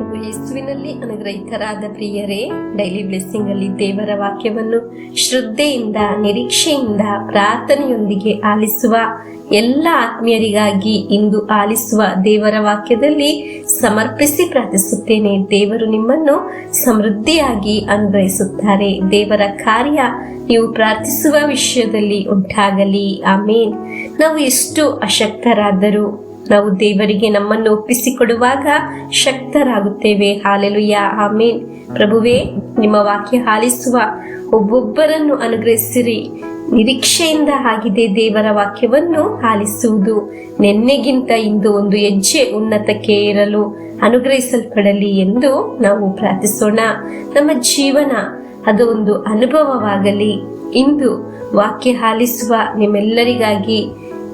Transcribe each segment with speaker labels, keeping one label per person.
Speaker 1: ಪ್ರಭು ಯೇಸುವಿನಲ್ಲಿ ಅನುಗ್ರಹಿತರಾದ ಪ್ರಿಯರೇ, daily blessing ಅಲ್ಲಿ ದೇವರ ವಾಕ್ಯವನ್ನು ಶ್ರದ್ಧೆಯಿಂದ, ನಿರೀಕ್ಷೆಯಿಂದ, ಪ್ರಾರ್ಥನೆಯೊಂದಿಗೆ ಆಲಿಸುವ ಎಲ್ಲ ಆತ್ಮೀಯರಿಗಾಗಿ ಇಂದು ಆಲಿಸುವ ದೇವರ ವಾಕ್ಯದಲ್ಲಿ ಸಮರ್ಪಿಸಿ ಪ್ರಾರ್ಥಿಸುತ್ತೇನೆ. ದೇವರು ನಿಮ್ಮನ್ನು ಸಮೃದ್ಧಿಯಾಗಿ ಅನುಗ್ರಹಿಸುತ್ತಾರೆ. ದೇವರ ಕಾರ್ಯ ನೀವು ಪ್ರಾರ್ಥಿಸುವ ವಿಷಯದಲ್ಲಿ ಉಂಟಾಗಲಿ. ಆಮೇನ್. ನಾವು ಎಷ್ಟು ಅಶಕ್ತರಾದರೂ ನಾವು ದೇವರಿಗೆ ನಮ್ಮನ್ನು ಒಪ್ಪಿಸಿಕೊಡುವಾಗ ಶಕ್ತರಾಗುತ್ತೇವೆ. ಹಾಲೆಲುಯ್ಯ. ಆಮೇನ್. ಪ್ರಭುವೇ, ನಿಮ್ಮ ವಾಕ್ಯ ಆಲಿಸುವ ಒಬ್ಬೊಬ್ಬರನ್ನು ಅನುಗ್ರಹಿಸಿರಿ. ನಿರೀಕ್ಷೆಯಿಂದ ಆಗಿದೆ ದೇವರ ವಾಕ್ಯವನ್ನು ಆಲಿಸುವುದು. ನೆನ್ನೆಗಿಂತ ಇಂದು ಒಂದು ಹೆಜ್ಜೆ ಉನ್ನತಕ್ಕೆ ಏರಲು ಅನುಗ್ರಹಿಸಲ್ಪಡಲಿ ಎಂದು ನಾವು ಪ್ರಾರ್ಥಿಸೋಣ. ನಮ್ಮ ಜೀವನ ಅದು ಒಂದು ಅನುಭವವಾಗಲಿ. ಇಂದು ವಾಕ್ಯ ಆಲಿಸುವ ನಿಮ್ಮೆಲ್ಲರಿಗಾಗಿ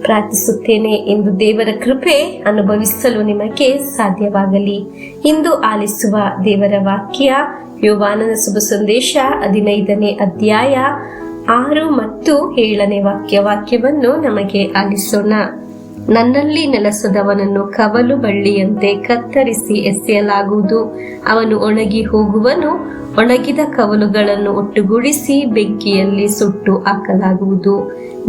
Speaker 1: ಪ್ರಾರ್ಥಿಸುತ್ತೇನೆ ಎಂದು ದೇವರ ಕೃಪೆ ಅನುಭವಿಸಲು ನಿಮಗೆ ಸಾಧ್ಯವಾಗಲಿ. ಇಂದು ಆಲಿಸುವ ದೇವರ ವಾಕ್ಯ ಯೋಹಾನನ ಶುಭ ಸಂದೇಶ 15ನೇ ಅಧ್ಯಾಯ 6 ಮತ್ತು 7ನೇ ವಾಕ್ಯವನ್ನು ನಮಗೆ ಆಲಿಸೋಣ. ನನ್ನಲ್ಲಿ ನೆಲೆಸದವನನ್ನು ಕವಲು ಬಳ್ಳಿಯಂತೆ ಕತ್ತರಿಸಿ ಎಸೆಯಲಾಗುವುದು. ಅವನು ಒಣಗಿ ಹೋಗುವನು. ಒಣಗಿದ ಕವಲುಗಳನ್ನು ಒಟ್ಟುಗೂಡಿಸಿ ಬೆಂಕಿಯಲ್ಲಿ ಸುಟ್ಟು ಹಾಕಲಾಗುವುದು.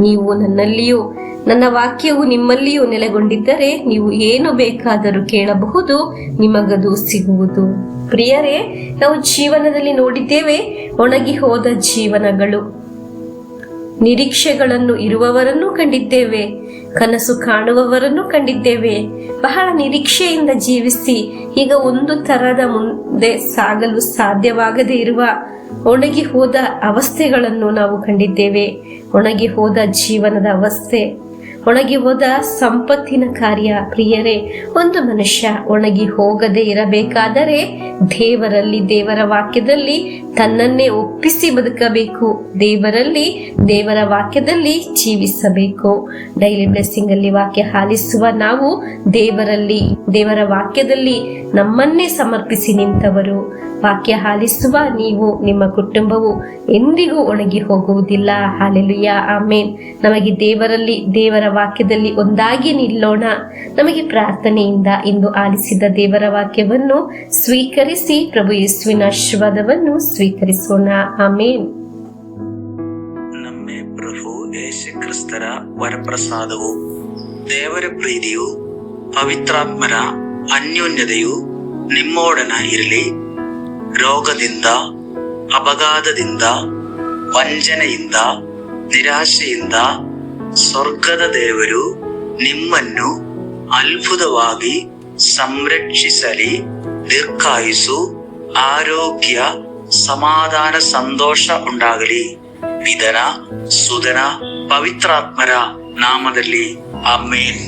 Speaker 1: ನೀವು ನನ್ನಲ್ಲಿಯೂ ನನ್ನ ವಾಕ್ಯವು ನಿಮ್ಮಲ್ಲಿಯೂ ನೆಲೆಗೊಂಡಿದ್ದರೆ ನೀವು ಏನು ಬೇಕಾದರೂ ಕೇಳಬಹುದು, ನಿಮಗದು ಸಿಗುವುದು. ಪ್ರಿಯರೇ, ನಾವು ಜೀವನದಲ್ಲಿ ನೋಡಿದ್ದೇವೆ ಒಣಗಿ ಹೋದ ಜೀವನಗಳು. ನಿರೀಕ್ಷೆಗಳನ್ನು ಇರುವವರನ್ನು ಕಂಡಿದ್ದೇವೆ, ಕನಸು ಕಾಣುವವರನ್ನು ಕಂಡಿದ್ದೇವೆ. ಬಹಳ ನಿರೀಕ್ಷೆಯಿಂದ ಜೀವಿಸಿ ಈಗ ಒಂದು ತರದ ಮುಂದೆ ಸಾಗಲು ಸಾಧ್ಯವಾಗದೇ ಇರುವ ಒಣಗಿ ಹೋದ ಅವಸ್ಥೆಗಳನ್ನು ನಾವು ಕಂಡಿದ್ದೇವೆ. ಒಣಗಿ ಹೋದ ಜೀವನದ ಅವಸ್ಥೆ, ಒಣಗಿ ಹೋದ ಸಂಪತ್ತಿನ ಕಾರ್ಯ. ಪ್ರಿಯರೇ, ಒಂದು ಮನುಷ್ಯ ಒಣಗಿ ಹೋಗದೆ ಇರಬೇಕಾದರೆ ದೇವರಲ್ಲಿ, ದೇವರ ವಾಕ್ಯದಲ್ಲಿ ತನ್ನನ್ನೇ ಒಪ್ಪಿಸಿ ಬದುಕಬೇಕು. ದೇವರಲ್ಲಿ, ದೇವರ ವಾಕ್ಯದಲ್ಲಿ ಜೀವಿಸಬೇಕು. ಡೈಲಿ ಬ್ಲೆಸ್ಸಿಂಗ್ ಅಲ್ಲಿ ವಾಕ್ಯ ಆಲಿಸುವ ನಾವು ದೇವರಲ್ಲಿ, ದೇವರ ವಾಕ್ಯದಲ್ಲಿ ನಮ್ಮನ್ನೇ ಸಮರ್ಪಿಸಿ ನಿಂತವರು. ವಾಕ್ಯ ಆಲಿಸುವ ನೀವು, ನಿಮ್ಮ ಕುಟುಂಬವು ಎಂದಿಗೂ ಒಣಗಿ ಹೋಗುವುದಿಲ್ಲ. ಹಾಲೆಲುಯ್ಯ. ಆಮೇನ್. ನಮಗೆ ದೇವರಲ್ಲಿ, ದೇವರ ವಾಕ್ಯದಲ್ಲಿ ಒಂದಾಗಿ ನಿಲ್ಲೋಣ. ನಮಗೆ ಪ್ರಾರ್ಥನೆಯಿಂದ ಇಂದು ಆಲಿಸಿದ ದೇವರ ವಾಕ್ಯವನ್ನು ಸ್ವೀಕರಿಸಿ ಪ್ರಭು ಯೇಸುವಿನ ಆಶೀರ್ವಾದವನ್ನು ಸ್ವೀಕರಿಸೋಣ. ಆಮೇನ್.
Speaker 2: ನಮ್ಮ ಪ್ರಭು ಯೇಸು ಕ್ರಿಸ್ತರ ವರಪ್ರಸಾದವು, ದೇವರ ಪ್ರೀತಿಯು, ಪವಿತ್ರಾತ್ಮರ ಅನ್ಯೋನ್ಯತೆಯು ನಿಮ್ಮೊಡನ ಇರಲಿ. ರೋಗದಿಂದ, ಅಪಘಾತದಿಂದ, ವಂಚನೆಯಿಂದ, ನಿರಾಶೆಯಿಂದ ಸ್ವರ್ಗದ ದೇವರು ನಿಮ್ಮನ್ನು ಅದ್ಭುತವಾಗಿ ಸಂರಕ್ಷಿಸಲಿ. ದೀರ್ಘಾಯುಸ್ಸು, ಆರೋಗ್ಯ, ಸಮಾಧಾನ, ಸಂತೋಷ ಉಂಟಾಗಲಿ. ಪಿತನ, ಸುತನ, ಪವಿತ್ರಾತ್ಮರ ನಾಮದಲ್ಲಿ ಆಮೇನ್.